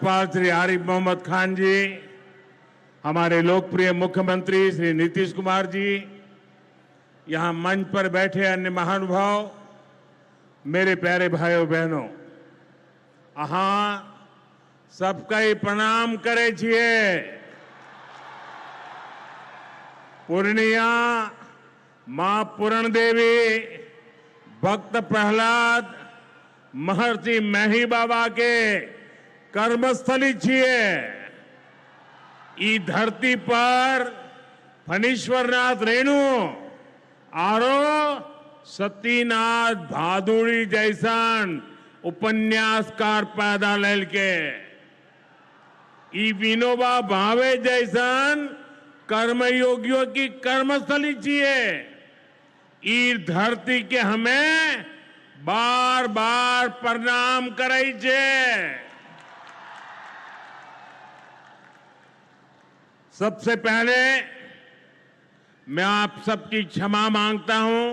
राज्यपाल श्री आरिफ मोहम्मद खान जी, हमारे लोकप्रिय मुख्यमंत्री श्री नीतीश कुमार जी, यहां मंच पर बैठे अन्य महानुभाव, मेरे प्यारे भाइयों बहनों, अहां सबका ही प्रणाम करे छिए। पूर्णिया मां पूरण देवी, भक्त प्रहलाद, महर्षि मेही बाबा के कर्मस्थली छिए। ई धरती पर फणीश्वरनाथ रेणु आरो सतीनाथ भादुड़ी जैसन उपन्यासकार पैदा लेल के, ई विनोबा भावे जैसन कर्मयोगियों की कर्मस्थली छिए। ई धरती के हमें बार बार प्रणाम करे छे। सबसे पहले मैं आप सबकी क्षमा मांगता हूं।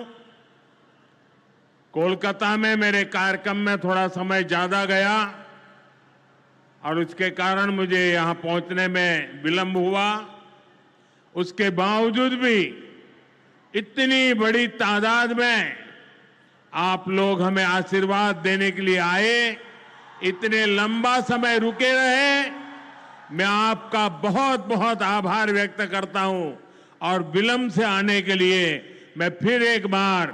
कोलकाता में मेरे कार्यक्रम में थोड़ा समय ज्यादा गया और उसके कारण मुझे यहां पहुंचने में विलंब हुआ। उसके बावजूद भी इतनी बड़ी तादाद में आप लोग हमें आशीर्वाद देने के लिए आए, इतने लंबा समय रुके रहे, मैं आपका बहुत बहुत आभार व्यक्त करता हूं। और विलंब से आने के लिए मैं फिर एक बार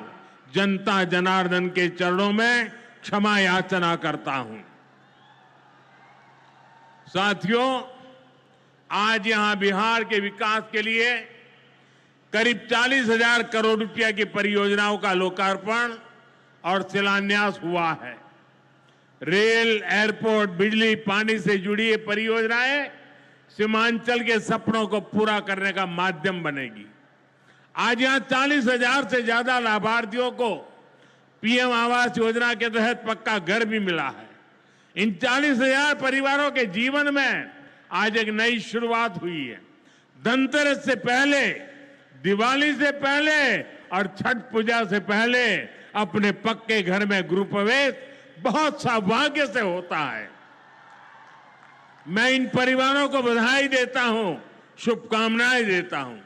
जनता जनार्दन के चरणों में क्षमा याचना करता हूं। साथियों, आज यहां बिहार के विकास के लिए करीब 40,000 करोड़ रुपया की परियोजनाओं का लोकार्पण और शिलान्यास हुआ है। रेल, एयरपोर्ट, बिजली, पानी से जुड़ी ये परियोजनाएं सीमांचल के सपनों को पूरा करने का माध्यम बनेगी। आज यहां 40,000 से ज्यादा लाभार्थियों को पीएम आवास योजना के तहत पक्का घर भी मिला है। इन 40,000 परिवारों के जीवन में आज एक नई शुरुआत हुई है। धनतेरस से पहले, दिवाली से पहले और छठ पूजा से पहले अपने पक्के घर में गृह प्रवेश बहुत सौभाग्य से होता है। मैं इन परिवारों को बधाई देता हूं, शुभकामनाएं देता हूं।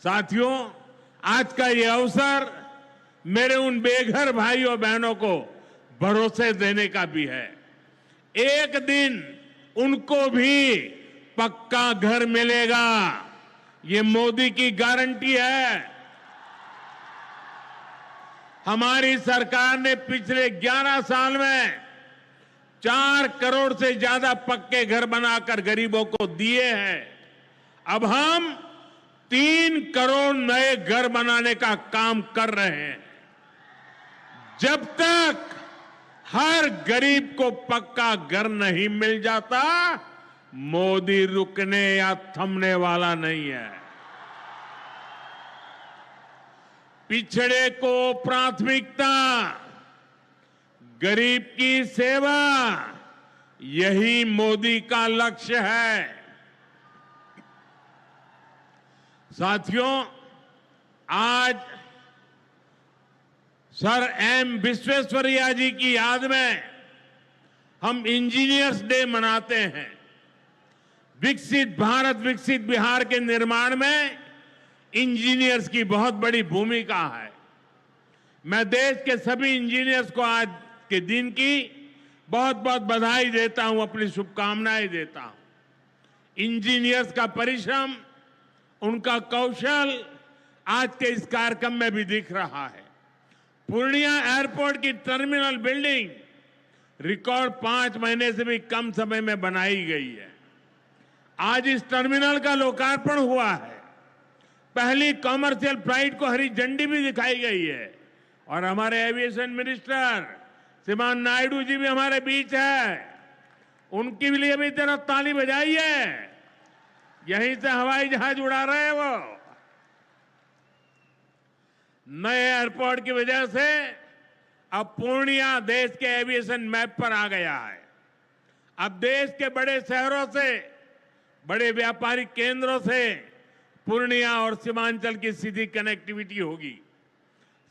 साथियों, आज का ये अवसर मेरे उन बेघर भाइयों बहनों को भरोसे देने का भी है। एक दिन उनको भी पक्का घर मिलेगा, ये मोदी की गारंटी है। हमारी सरकार ने पिछले 11 साल में 4 करोड़ से ज्यादा पक्के घर बनाकर गरीबों को दिए हैं। अब हम 3 करोड़ नए घर बनाने का काम कर रहे हैं। जब तक हर गरीब को पक्का घर नहीं मिल जाता, मोदी रुकने या थमने वाला नहीं है। पिछड़े को प्राथमिकता, गरीब की सेवा, यही मोदी का लक्ष्य है। साथियों, आज सर एम विश्वेश्वरैया जी की याद में हम इंजीनियर्स डे मनाते हैं। विकसित भारत, विकसित बिहार के निर्माण में इंजीनियर्स की बहुत बड़ी भूमिका है। मैं देश के सभी इंजीनियर्स को आज के दिन की बहुत बहुत बधाई देता हूं, अपनी शुभकामनाएं देता हूं। इंजीनियर्स का परिश्रम, उनका कौशल आज के इस कार्यक्रम में भी दिख रहा है। पूर्णिया एयरपोर्ट की टर्मिनल बिल्डिंग रिकॉर्ड 5 महीने से भी कम समय में बनाई गई है। आज इस टर्मिनल का लोकार्पण हुआ है। पहली कॉमर्शियल फ्लाइट को हरी झंडी भी दिखाई गई है। और हमारे एविएशन मिनिस्टर श्रीमान नायडू जी भी हमारे बीच है। उनके लिए भी जरा ताली बजाइए। यहीं से हवाई जहाज उड़ा रहे हैं वो। नए एयरपोर्ट की वजह से अब पूर्णिया देश के एविएशन मैप पर आ गया है। अब देश के बड़े शहरों से, बड़े व्यापारिक केंद्रों से पूर्णिया और सीमांचल की सीधी कनेक्टिविटी होगी।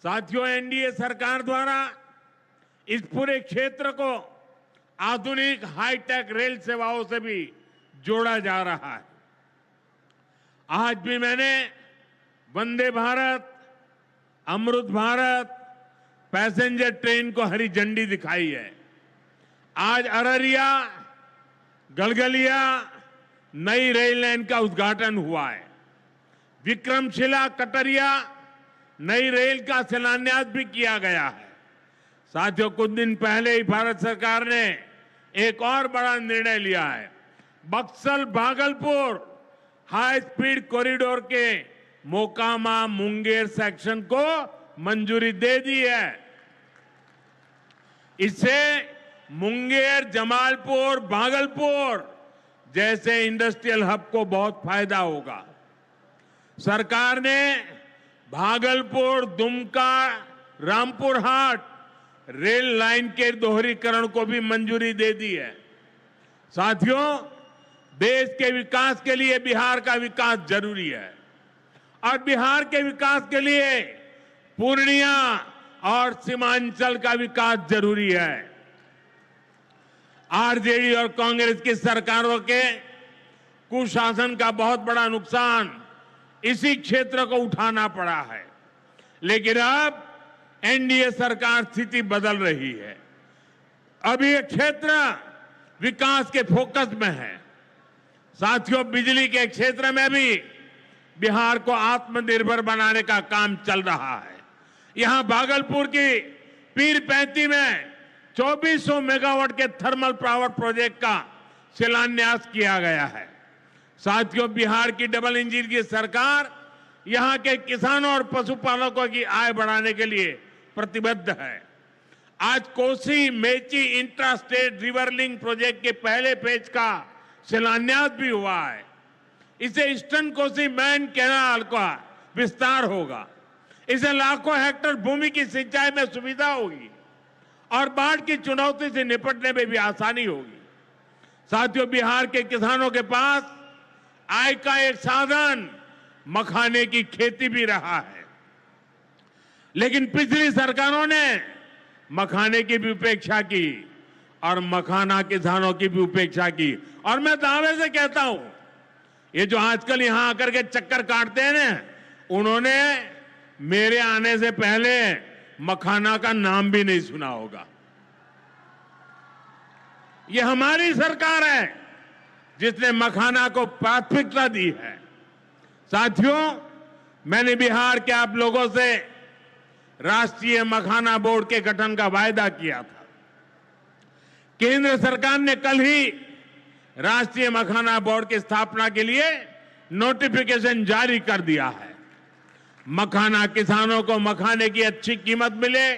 साथियों, एनडीए सरकार द्वारा इस पूरे क्षेत्र को आधुनिक हाईटेक रेल सेवाओं से भी जोड़ा जा रहा है। आज भी मैंने वंदे भारत, अमृत भारत पैसेंजर ट्रेन को हरी झंडी दिखाई है। आज अररिया गलगलिया नई रेल लाइन का उद्घाटन हुआ है। विक्रमशिला कटरिया नई रेल का शिलान्यास भी किया गया है। साथियों, कुछ दिन पहले ही भारत सरकार ने एक और बड़ा निर्णय लिया है। Buxar Bhagalpur high speed corridor के मोकामा मुंगेर सेक्शन को मंजूरी दे दी है। इससे मुंगेर, जमालपुर, भागलपुर जैसे इंडस्ट्रियल हब को बहुत फायदा होगा। सरकार ने भागलपुर, दुमका, रामपुर हाट रेल लाइन के दोहरीकरण को भी मंजूरी दे दी है। साथियों, देश के विकास के लिए बिहार का विकास जरूरी है और बिहार के विकास के लिए पूर्णिया और सीमांचल का विकास जरूरी है। आरजेडी और कांग्रेस की सरकारों के कुशासन का बहुत बड़ा नुकसान इसी क्षेत्र को उठाना पड़ा है, लेकिन अब एनडीए सरकार स्थिति बदल रही है। अब ये क्षेत्र विकास के फोकस में है। साथियों, बिजली के क्षेत्र में भी बिहार को आत्मनिर्भर बनाने का काम चल रहा है। यहां भागलपुर की पीरपैंती में 2400 मेगावाट के थर्मल पावर प्रोजेक्ट का शिलान्यास किया गया है। साथियों, बिहार की डबल इंजन की सरकार यहां के किसानों और पशुपालकों की आय बढ़ाने के लिए प्रतिबद्ध है। आज Kosi Mechi intra state river link project के पहले फेज का शिलान्यास भी हुआ है। इसे ईस्टर्न कोसी मेन कैनाल का विस्तार होगा। इसे लाखों हेक्टेयर भूमि की सिंचाई में सुविधा होगी और बाढ़ की चुनौती से निपटने में भी आसानी होगी। साथियों, बिहार के किसानों के पास आय का एक साधन मखाने की खेती भी रहा है, लेकिन पिछली सरकारों ने मखाने की भी उपेक्षा की और मखाना किसानों की भी उपेक्षा की। और मैं दावे से कहता हूं, ये जो आजकल यहां आकर के चक्कर काटते हैं ना, उन्होंने मेरे आने से पहले मखाना का नाम भी नहीं सुना होगा। ये हमारी सरकार है जिसने मखाना को प्राथमिकता दी है। साथियों, मैंने बिहार के आप लोगों से राष्ट्रीय मखाना बोर्ड के गठन का वायदा किया था। केंद्र सरकार ने कल ही राष्ट्रीय मखाना बोर्ड की स्थापना के लिए नोटिफिकेशन जारी कर दिया है। मखाना किसानों को मखाने की अच्छी कीमत मिले,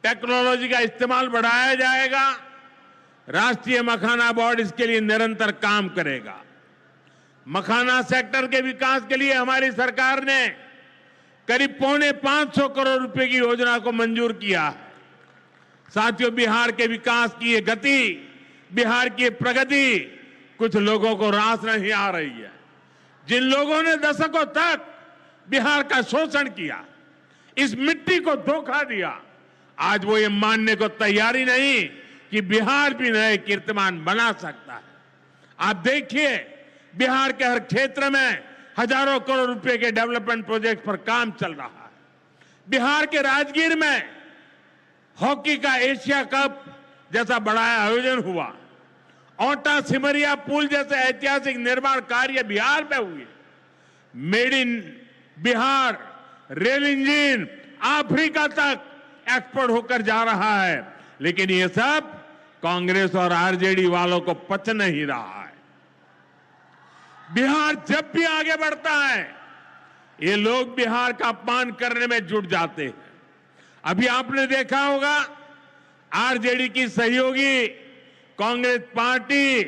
टेक्नोलॉजी का इस्तेमाल बढ़ाया जाएगा। राष्ट्रीय मखाना बोर्ड इसके लिए निरंतर काम करेगा। मखाना सेक्टर के विकास के लिए हमारी सरकार ने करीब 550 करोड़ रुपए की योजना को मंजूर किया है। साथियों, बिहार के विकास की ये गति, बिहार की प्रगति कुछ लोगों को रास नहीं आ रही है। जिन लोगों ने दशकों तक बिहार का शोषण किया, इस मिट्टी को धोखा दिया, आज वो ये मानने को तैयारी नहीं कि बिहार भी नए कीर्तिमान बना सकता है। आप देखिए, बिहार के हर क्षेत्र में हजारों करोड़ रुपए के डेवलपमेंट प्रोजेक्ट पर काम चल रहा है। बिहार के राजगीर में हॉकी का एशिया कप जैसा बड़ा आयोजन हुआ। ओटा सिमरिया पुल जैसे ऐतिहासिक निर्माण कार्य बिहार में हुए। Made in Bihar rail engine Africa तक एक्सपोर्ट होकर जा रहा है, लेकिन ये सब कांग्रेस और आरजेडी वालों को पच नहीं रहा है। बिहार जब भी आगे बढ़ता है, ये लोग बिहार का अपमान करने में जुट जाते हैं। अभी आपने देखा होगा, आरजेडी की सहयोगी कांग्रेस पार्टी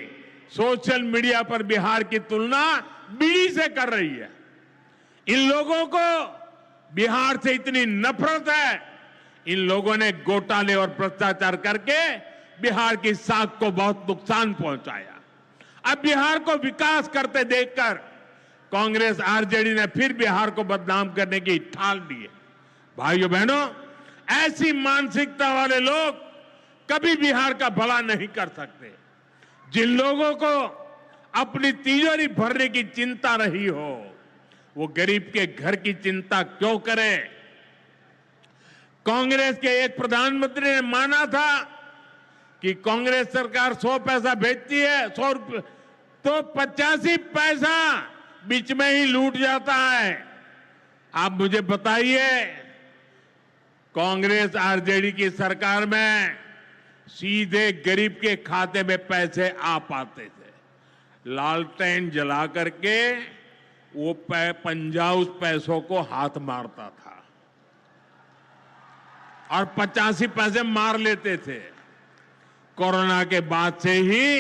सोशल मीडिया पर बिहार की तुलना बीड़ी से कर रही है। इन लोगों को बिहार से इतनी नफरत है, इन लोगों ने घोटाले और भ्रष्टाचार करके बिहार की साख को बहुत नुकसान पहुंचाया। अब बिहार को विकास करते देखकर कांग्रेस आरजेडी ने फिर बिहार को बदनाम करने की ठान ली है। भाइयों बहनों, ऐसी मानसिकता वाले लोग कभी बिहार का भला नहीं कर सकते। जिन लोगों को अपनी तिजोरी भरने की चिंता रही हो, वो गरीब के घर की चिंता क्यों करे? कांग्रेस के एक प्रधानमंत्री ने माना था कि कांग्रेस सरकार 100 पैसा भेजती है, 100 रुपये, तो 85 पैसा बीच में ही लूट जाता है। आप मुझे बताइए, कांग्रेस आरजेडी की सरकार में सीधे गरीब के खाते में पैसे आ पाते थे। लालटेन जला करके वो पंजा उस पैसों को हाथ मारता था और 85 पैसे मार लेते थे। कोरोना के बाद से ही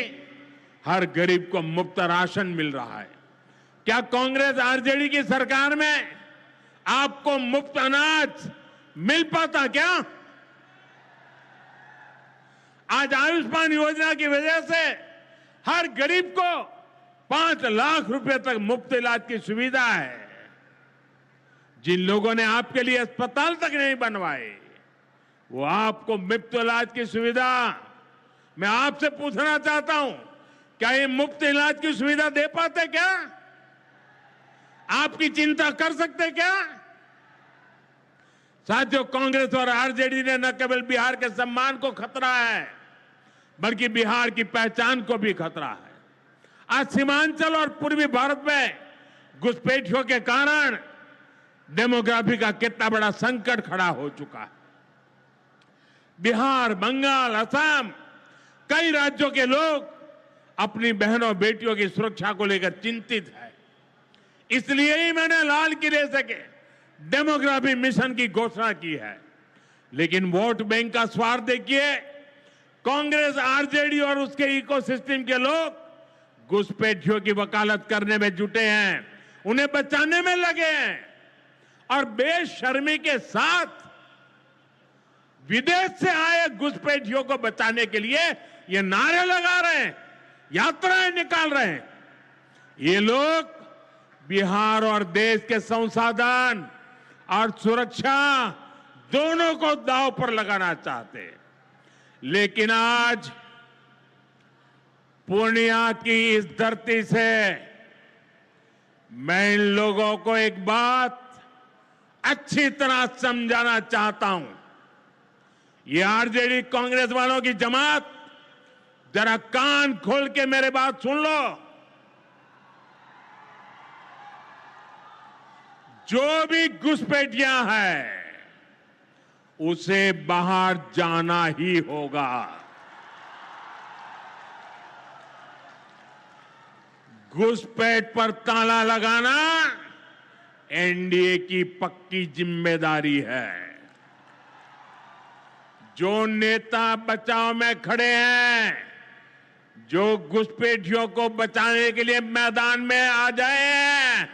हर गरीब को मुफ्त राशन मिल रहा है। क्या कांग्रेस आरजेडी की सरकार में आपको मुफ्त अनाज मिल पाता क्या? आज आयुष्मान योजना की वजह से हर गरीब को 5 लाख रुपए तक मुफ्त इलाज की सुविधा है। जिन लोगों ने आपके लिए अस्पताल तक नहीं बनवाए, वो आपको मुफ्त इलाज की सुविधा, मैं आपसे पूछना चाहता हूं, क्या ये मुफ्त इलाज की सुविधा दे पाते क्या? आपकी चिंता कर सकते क्या? साथियों, कांग्रेस और आरजेडी ने न केवल बिहार के सम्मान को खतरा है, बल्कि बिहार की पहचान को भी खतरा है। आज सीमांचल और पूर्वी भारत में घुसपैठियों के कारण डेमोग्राफी का कितना बड़ा संकट खड़ा हो चुका है। बिहार, बंगाल, असम, कई राज्यों के लोग अपनी बहनों बेटियों की सुरक्षा को लेकर चिंतित है। इसलिए ही मैंने लाल किले से के डेमोग्राफी मिशन की घोषणा की है। लेकिन वोट बैंक का स्वार्थ देखिए, कांग्रेस, आरजेडी और उसके इकोसिस्टम के लोग घुसपैठियों की वकालत करने में जुटे हैं, उन्हें बचाने में लगे हैं और बेशर्मी के साथ विदेश से आए घुसपैठियों को बचाने के लिए ये नारे लगा रहे हैं, यात्राएं निकाल रहे हैं। ये लोग बिहार और देश के संसाधन और सुरक्षा दोनों को दांव पर लगाना चाहते हैं। लेकिन आज पूर्णिया की इस धरती से मैं इन लोगों को एक बात अच्छी तरह समझाना चाहता हूं। ये आरजेडी कांग्रेस वालों की जमात, जरा कान खोल के मेरे बात सुन लो। जो भी घुसपैठिया है उसे बाहर जाना ही होगा। घुसपैठ पर ताला लगाना एनडीए की पक्की जिम्मेदारी है। जो नेता बचाव में खड़े हैं, जो घुसपैठियों को बचाने के लिए मैदान में आ जाए,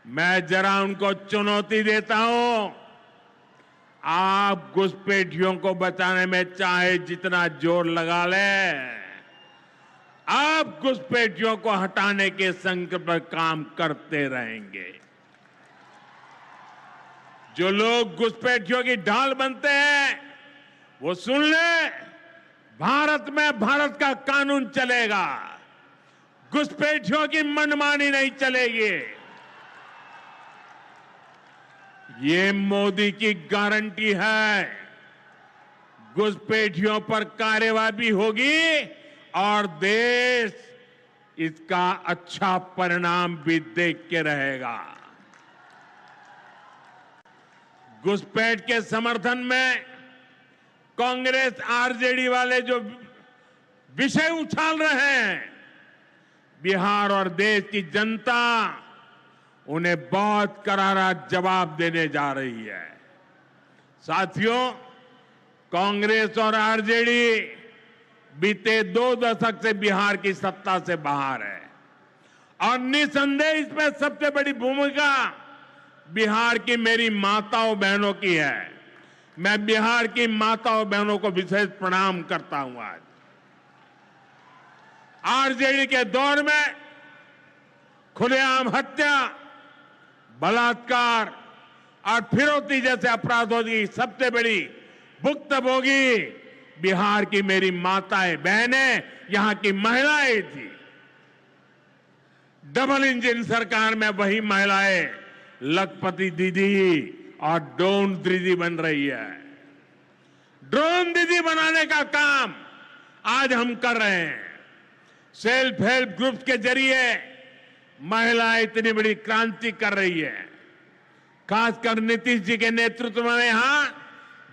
मैं जरा उनको चुनौती देता हूं, आप घुसपैठियों को बचाने में चाहे जितना जोर लगा लें, आप घुसपैठियों को हटाने के संकल्प पर काम करते रहेंगे। जो लोग घुसपैठियों की ढाल बनते हैं, वो सुन ले, भारत में भारत का कानून चलेगा, घुसपैठियों की मनमानी नहीं चलेगी। ये मोदी की गारंटी है। घुसपैठियों पर कार्रवाई भी होगी और देश इसका अच्छा परिणाम भी देख के रहेगा। घुसपैठ के समर्थन में कांग्रेस, आरजेडी वाले जो विषय उछाल रहे हैं, बिहार और देश की जनता उन्हें बहुत करारा जवाब देने जा रही है। साथियों, कांग्रेस और आरजेडी बीते 2 दशक से बिहार की सत्ता से बाहर है और निसंदेह इसमें सबसे बड़ी भूमिका बिहार की मेरी माताओं बहनों की है। मैं बिहार की माताओं बहनों को विशेष प्रणाम करता हूं। आज आरजेडी के दौर में खुलेआम हत्या, बलात्कार और फिरौती जैसे अपराधों की सबसे बड़ी भुक्तभोगी बिहार की मेरी माताएं बहनें, यहां की महिलाएं थी। डबल इंजन सरकार में वही महिलाएं लखपति दीदी और ड्रोन दीदी बन रही है। ड्रोन दीदी बनाने का काम आज हम कर रहे हैं। सेल्फ हेल्प ग्रुप्स के जरिए महिलाएं इतनी बड़ी क्रांति कर रही है। खासकर नीतीश जी के नेतृत्व में यहां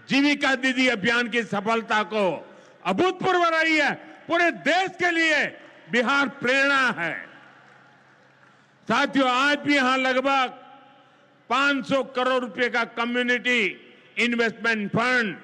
जीविका दीदी अभियान की सफलता को अभूतपूर्व रही है। पूरे देश के लिए बिहार प्रेरणा है। साथियों, आज भी यहां लगभग 500 करोड़ रुपए का कम्युनिटी इन्वेस्टमेंट फंड